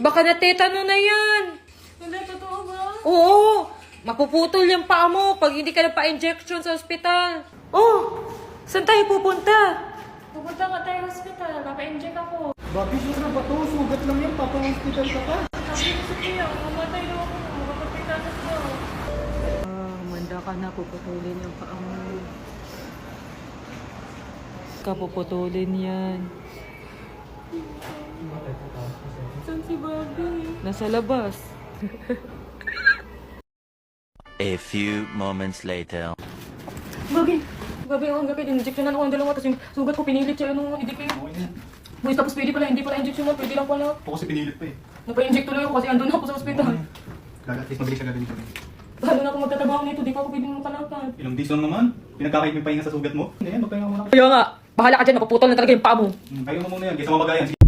Baka natetano na yan. Hindi, totoo ba? Oo. Mapuputol yung paa mo pag hindi ka nagpa-injection sa ospital. Oh, saan tayo pupunta? Pupunta ka tayo hospital, naka-inject ako. Babi, sure ba to? Sugat lang yan, papa-hospital ka pa. Sabi ko sa tiyo, mamatay daw ako, makapagpitatas daw. Manda ka na, puputulin yung paa mo. Kapuputulin yan. Saan si Bobby? Nasa labas. A few moments later. Bobby, ang gabi, injection na ako ng dalawa, tapos yung sugat ko pinilit siya, idipin. Okay na. Boy, tapos pwede pala, hindi pala injection mo, pwede lang pala. Ako kasi pinilit pa eh. Napa-inject tuloy ako kasi andun ako sa ospital. At least mabilis ka gagawin kami. Lalo na ako magtatrabaho nito, di pa ako pwede makalakad. Ilang days lang naman. Pinagkakait mo yung pahinga sa sugat mo. Hindi yan, magpahinga muna. Kaya nga, bahala ka dyan, mapuputol na talaga yung paa mo. Pahinga mo muna yan, kaysa mamagayan.